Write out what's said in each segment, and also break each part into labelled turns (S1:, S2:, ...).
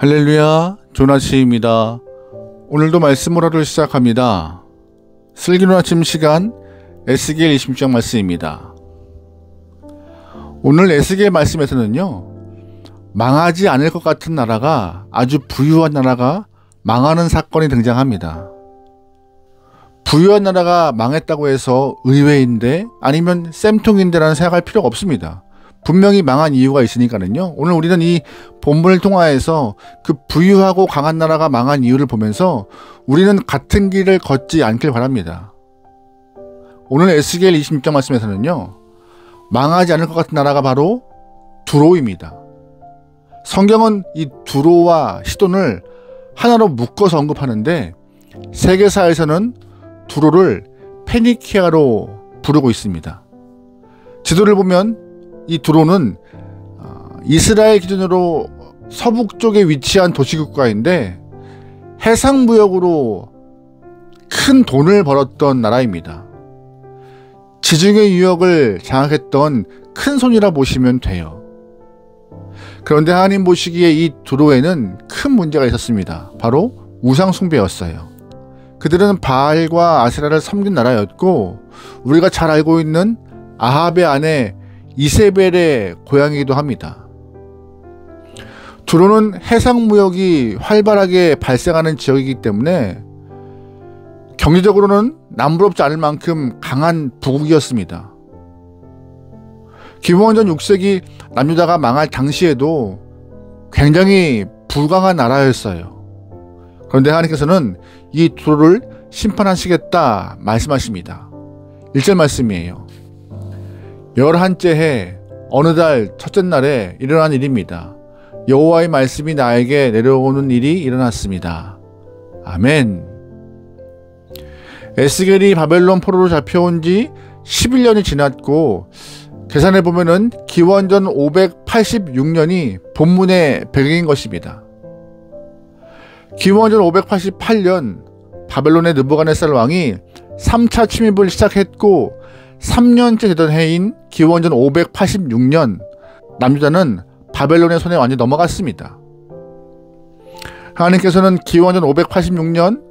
S1: 할렐루야, 조나시입니다. 오늘도 말씀을 하루 시작합니다. 슬기로운 아침 시간 에스겔 26장 말씀입니다. 오늘 에스겔 말씀에서는요, 망하지 않을 것 같은 나라가, 아주 부유한 나라가 망하는 사건이 등장합니다. 부유한 나라가 망했다고 해서 의외인데 아니면 쌤통인데라는 생각할 필요가 없습니다. 분명히 망한 이유가 있으니까는요. 오늘 우리는 이 본문을 통하여서 그 부유하고 강한 나라가 망한 이유를 보면서 우리는 같은 길을 걷지 않길 바랍니다. 오늘 에스겔 26장 말씀에서는요, 망하지 않을 것 같은 나라가 바로 두로입니다. 성경은 이 두로와 시돈을 하나로 묶어서 언급하는데 세계사에서는 두로를 페니키아로 부르고 있습니다. 지도를 보면 이 두로는 이스라엘 기준으로 서북쪽에 위치한 도시국가인데 해상무역으로 큰 돈을 벌었던 나라입니다. 지중해 유역을 장악했던 큰 손이라 보시면 돼요. 그런데 하나님 보시기에 이 두로에는 큰 문제가 있었습니다. 바로 우상 숭배였어요. 그들은 바알과 아세라를 섬긴 나라였고 우리가 잘 알고 있는 아합의 아내 이세벨의 고향이기도 합니다. 두로는 해상무역이 활발하게 발생하는 지역이기 때문에 경제적으로는 남부럽지 않을 만큼 강한 부국이었습니다. 기원전 6세기 남유다가 망할 당시에도 굉장히 불강한 나라였어요. 그런데 하나님께서는 이 두로를 심판하시겠다 말씀하십니다. 1절 말씀이에요. 11째 해 어느 달 첫째 날에 일어난 일입니다. 여호와의 말씀이 나에게 내려오는 일이 일어났습니다. 아멘. 에스겔이 바벨론 포로로 잡혀온 지 11년이 지났고 계산해 보면은 기원전 586년이 본문의 배경인 것입니다. 기원전 588년 바벨론의 느부갓네살 왕이 3차 침입을 시작했고 3년째 되던 해인 기원전 586년 남유다는 바벨론의 손에 완전히 넘어갔습니다. 하나님께서는 기원전 586년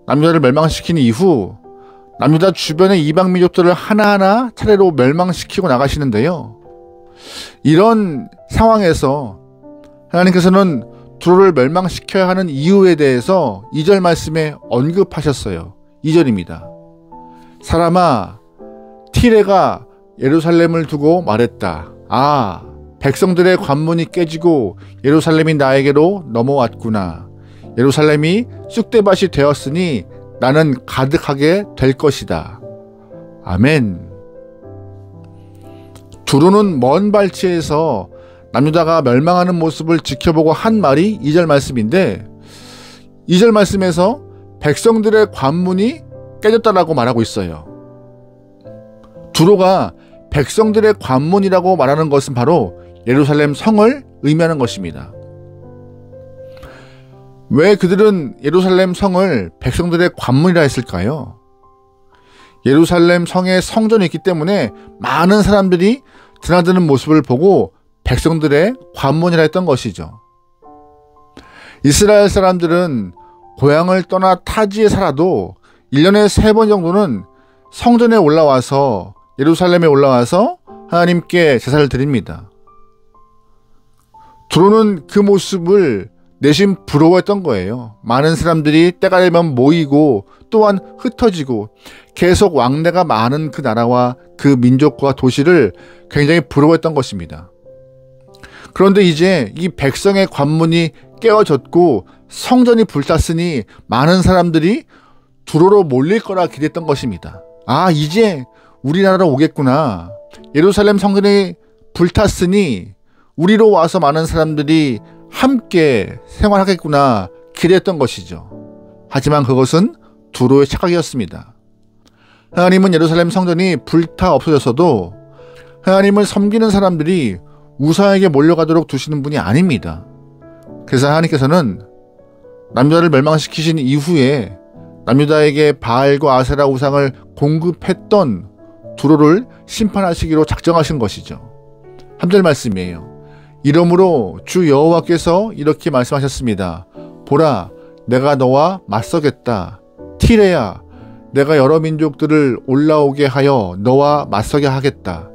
S1: 남유다를 멸망시킨 이후 남유다 주변의 이방 민족들을 하나하나 차례로 멸망시키고 나가시는데요. 이런 상황에서 하나님께서는 두로를 멸망시켜야 하는 이유에 대해서 2절 말씀에 언급하셨어요. 2절입니다. 사람아, 티레가 예루살렘을 두고 말했다. 아, 백성들의 관문이 깨지고 예루살렘이 나에게로 넘어왔구나. 예루살렘이 쑥대밭이 되었으니 나는 가득하게 될 것이다. 아멘. 두로는 먼 발치에서 남유다가 멸망하는 모습을 지켜보고 한 말이 2절 말씀인데 2절 말씀에서 백성들의 관문이 깨졌다라고 말하고 있어요. 두로가 백성들의 관문이라고 말하는 것은 바로 예루살렘 성을 의미하는 것입니다. 왜 그들은 예루살렘 성을 백성들의 관문이라 했을까요? 예루살렘 성에 성전이 있기 때문에 많은 사람들이 드나드는 모습을 보고 백성들의 관문이라 했던 것이죠. 이스라엘 사람들은 고향을 떠나 타지에 살아도 1년에 3번 정도는 성전에 올라와서 예루살렘에 올라와서 하나님께 제사를 드립니다. 두로는 그 모습을 내심 부러워했던 거예요. 많은 사람들이 때가 되면 모이고 또한 흩어지고 계속 왕래가 많은 그 나라와 그 민족과 도시를 굉장히 부러워했던 것입니다. 그런데 이제 이 백성의 관문이 깨어졌고 성전이 불탔으니 많은 사람들이 두로로 몰릴 거라 기대했던 것입니다. 아, 이제 우리나라로 오겠구나. 예루살렘 성전이 불탔으니 우리로 와서 많은 사람들이 함께 생활하겠구나 기대했던 것이죠. 하지만 그것은 두로의 착각이었습니다. 하나님은 예루살렘 성전이 불타 없어졌어도 하나님을 섬기는 사람들이 우상에게 몰려가도록 두시는 분이 아닙니다. 그래서 하나님께서는 남유다를 멸망시키신 이후에 남유다에게 바알과 아세라 우상을 공급했던 두로를 심판하시기로 작정하신 것이죠. 3절 말씀이에요. 이러므로 주 여호와께서 이렇게 말씀하셨습니다. 보라, 내가 너와 맞서겠다. 티레야, 내가 여러 민족들을 올라오게 하여 너와 맞서게 하겠다.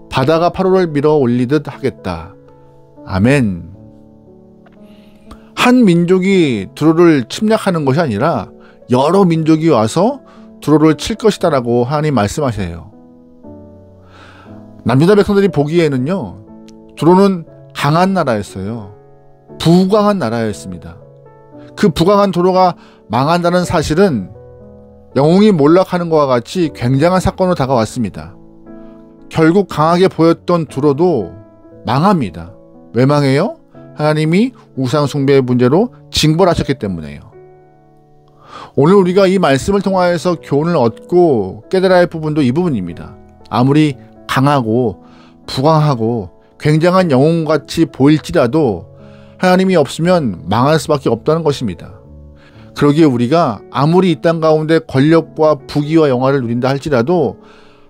S1: 바다가 파도를 밀어 올리듯 하겠다. 아멘. 한 민족이 두로를 침략하는 것이 아니라 여러 민족이 와서 두로를 칠 것이다라고 하나님 말씀하세요. 남유다 백성들이 보기에는요, 두로는 강한 나라였어요. 부강한 나라였습니다. 그 부강한 두로가 망한다는 사실은 영웅이 몰락하는 것과 같이 굉장한 사건으로 다가왔습니다. 결국 강하게 보였던 두로도 망합니다. 왜 망해요? 하나님이 우상 숭배의 문제로 징벌하셨기 때문에요. 오늘 우리가 이 말씀을 통하여서 교훈을 얻고 깨달아야 할 부분도 이 부분입니다. 아무리 강하고 부강하고 굉장한 영웅같이 보일지라도 하나님이 없으면 망할 수밖에 없다는 것입니다. 그러기에 우리가 아무리 이 땅 가운데 권력과 부귀와 영화를 누린다 할지라도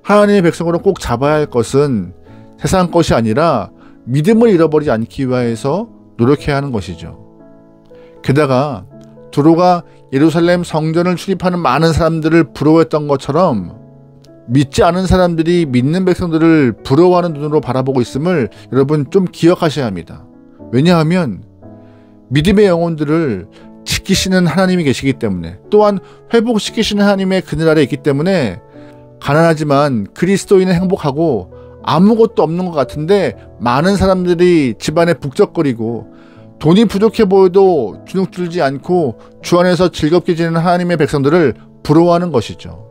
S1: 하나님의 백성으로 꼭 잡아야 할 것은 세상 것이 아니라 믿음을 잃어버리지 않기 위해서 노력해야 하는 것이죠. 게다가 두로가 예루살렘 성전을 출입하는 많은 사람들을 부러워했던 것처럼 믿지 않은 사람들이 믿는 백성들을 부러워하는 눈으로 바라보고 있음을 여러분 좀 기억하셔야 합니다. 왜냐하면 믿음의 영혼들을 지키시는 하나님이 계시기 때문에, 또한 회복시키시는 하나님의 그늘 아래 있기 때문에 가난하지만 그리스도인은 행복하고 아무것도 없는 것 같은데 많은 사람들이 집안에 북적거리고 돈이 부족해 보여도 주눅들지 않고 주 안에서 즐겁게 지내는 하나님의 백성들을 부러워하는 것이죠.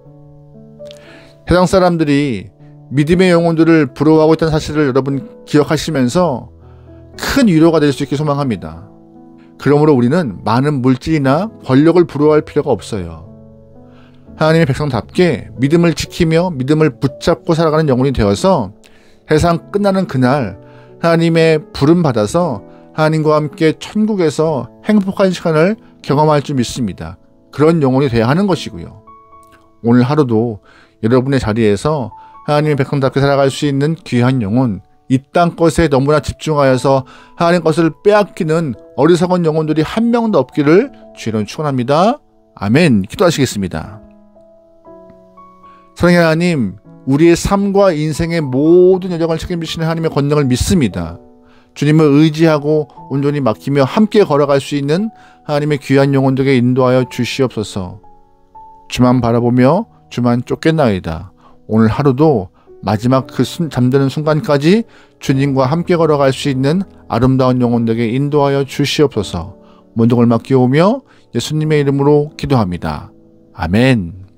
S1: 세상 사람들이 믿음의 영혼들을 부러워하고 있다는 사실을 여러분 기억하시면서 큰 위로가 될 수 있게 소망합니다. 그러므로 우리는 많은 물질이나 권력을 부러워할 필요가 없어요. 하나님의 백성답게 믿음을 지키며 믿음을 붙잡고 살아가는 영혼이 되어서 세상 끝나는 그날 하나님의 부름 받아서 하나님과 함께 천국에서 행복한 시간을 경험할 줄 믿습니다. 그런 영혼이 되어야 하는 것이고요. 오늘 하루도 여러분의 자리에서 하나님의 백성답게 살아갈 수 있는 귀한 영혼, 이 땅 것에 너무나 집중하여서 하나님 것을 빼앗기는 어리석은 영혼들이 한 명도 없기를 주의로 축원합니다. 아멘. 기도하시겠습니다. 사랑의 하나님, 우리의 삶과 인생의 모든 여정을 책임지시는 하나님의 권능을 믿습니다. 주님을 의지하고 온전히 맡기며 함께 걸어갈 수 있는 하나님의 귀한 영혼들에게 인도하여 주시옵소서. 주만 바라보며 주만 쫓겠나이다. 오늘 하루도 마지막 그 잠드는 순간까지 주님과 함께 걸어갈 수 있는 아름다운 영혼들에게 인도하여 주시옵소서. 모든 걸 맡기오며 예수님의 이름으로 기도합니다. 아멘.